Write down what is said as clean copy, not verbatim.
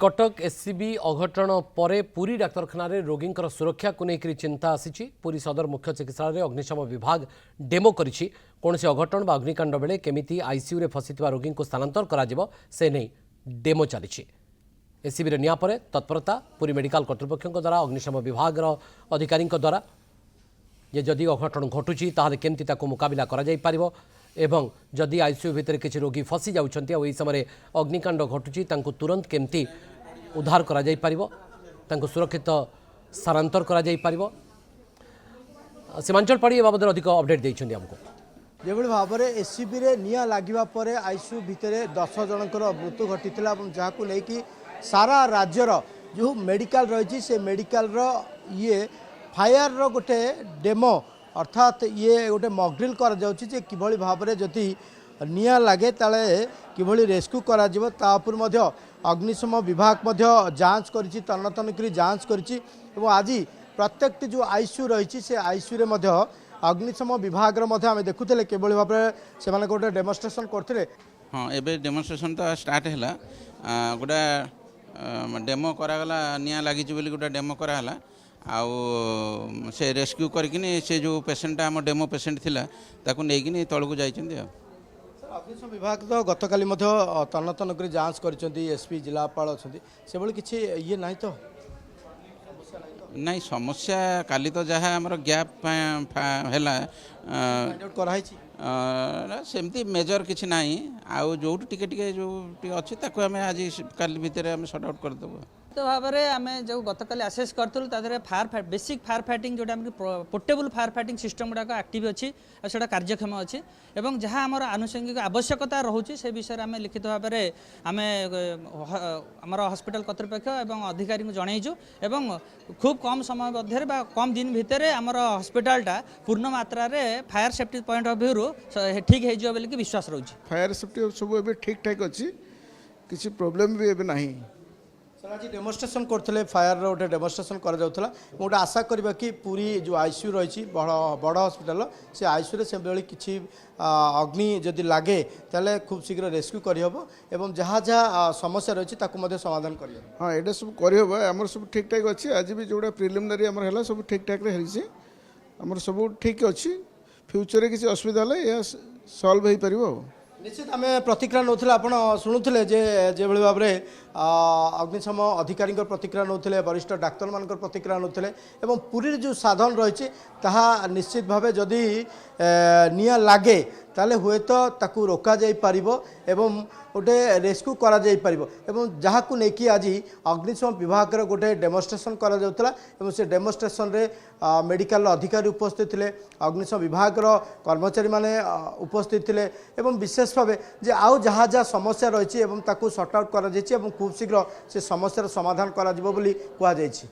Cuttack SCB अघटन पर पुरी डाक्तरखाना रोगी सुरक्षा को लेकर चिंता आसी। पुरी सदर मुख्य चिकित्सालय अग्निशम विभाग डेमो करिछि। कौन से अघटन बा अग्निकांड बेले केमिति आईसीयू रे फसिथिबा रोगी को स्थानांतर करा जिवो से नहीं डेमो चली। एससीबी निया पर तत्परता पुरी मेडिकल कर्तृपक्ष द्वारा अग्निशम विभाग अधिकारी द्वारा ये जदि अघटन घटुची ताहले केमती ताको मुकाबिला करा जाई पारिबो एवं जदि आईसीयू भितर किसी रोगी फसी जाउछंती आ समय अग्निकांड घटुची तांको तुरंत केमती उद्धार करा जाई पारिबो तांको सुरक्षित स्थानांतर करा जाई पारिबो। सीमांचल पाड़ी ए बाबद अधिक अपडेट देइछंती हमको। जेभଳି भाବରେ एससीबी रे निया लागिबा परे आईसीयू भितर 10 जनकर मृत्यु घटिथिला ଏବଂ ଯାହାକୁ ନେଇକି सारा राज्यर जो मेडिकल रही से मेडिकल ये फायर रो गोटे डेमो अर्थात ये गोटे मॉकड्रिल कर जाउछि जे किभଳି भाବରେ जदि निया लागे ताले किभଳି रेस्क्यू करा जिवो ता उपर मध्य अग्निशम विभाग मध्य जांच करिछि तन्नतन करी जांच करिछि एवं आज प्रत्येक जो आईसीयू रही से आईसीयू रे मध्य अग्निशम विभाग रो मध्य आमे देखुतले किभଳି भाବରେ सेमाने गोटे डेमोन्स्ट्रेशन करथिले। हाँ एबे डेमोन्स्ट्रेशन तो स्टार्ट हैला गोटे डेमो करागला निया लगी बोली गोटे डेमो करागला आउ से रेस्क्यू करकिनी से जो पेशेंट आम डेमो पेशेंट थिला ताकू नेकिनी तळकू जाइछन्ती। अग्निशम विभाग तो गतकाली मध्य तन्नतन करी जांच करिसेंती एसपी जिलापाल अछंती से भली किछि ये नाही तो नहीं समस्या काली तो जहाँ आमर गैप हैला कराइछि सेमती मेजर किछि नाही आउ जो टिके टिके जो अच्छी ताकू आम आज काली भितर आम सॉर्ट आउट कर देबो। तो भाव में आम जो गतकाली आसेस करूँ फायर बेसिक फायर फाइटिंग जोटा पोर्टेबल फायर फाइटिंग सिस्टम गुड़ाक एक्टिव अच्छी और कार्यक्षम अच्छी और जहाँ आम आनुषंगिक आवश्यकता रोचे से विषय में लिखित भाव में आम आम हॉस्पिटल कर्तृपक्ष और अधिकारी को जनईचु एवं खूब कम समय मध्य कम दिन भितर आमर हॉस्पिटलटा पूर्ण मात्रा fire safety point of view ठीक हो विश्वास रोचे। फायर सेफ्टी सब ठीक ठाक अच्छी किसी प्रोब्लेम भी एबे नहीं। सर आज डेमोन्स्ट्रेशन करते फायर गोटे डेमोन्स्ट्रेशन करा गोटे आशा करवा कि पूरी जो आईसीयू रही बड़ हॉस्पिटल से आईसीयू से बेले किसी अग्नि जदि लगे ताले खूब शीघ्र रेस्क्यू करहब एवं जहाँ जहाँ समस्या रही समाधान कर। हाँ ये सब करहब आमर सब ठीक ठाक अच्छी आज भी जोड़ा प्रिलिमिनारी आमर है सब ठीक ठाक रही आमर सब ठीक अच्छी फ्यूचर किसी असुविधा है सल्व हो पार। निश्चित आम प्रतिक्रिया नौले आप शुणुले जो भाव में अग्निशम अधिकारी प्रतिक्रिया नौले वरिष्ठ डाक्तर मान प्रतिक्रिया नौले और पुरी जो साधन रही निश्चित भाव जदि निया लगे ताले हुए तो ताकू रोका जाई पारिबो एवं गोटे रेस्क्यू करा जाई पारिबो एवं जहाँ को लेकिन आज अग्निशम विभाग गोटे डेमोन्स्ट्रेशन करा जाउतला एवं से डेमोन्स्ट्रेशन रे मेडिकल अधिकारी उपस्थित थे अग्निशम विभाग कर्मचारी माने उपस्थित थे एवं विशेष भाव जे आउ जहाँ जहाँ समस्या रही एवं ताकू सॉर्ट आउट करा जायछि एवं खूब शीघ्र से समस्यार समाधान करा जिवो बोली कुआ जायछि।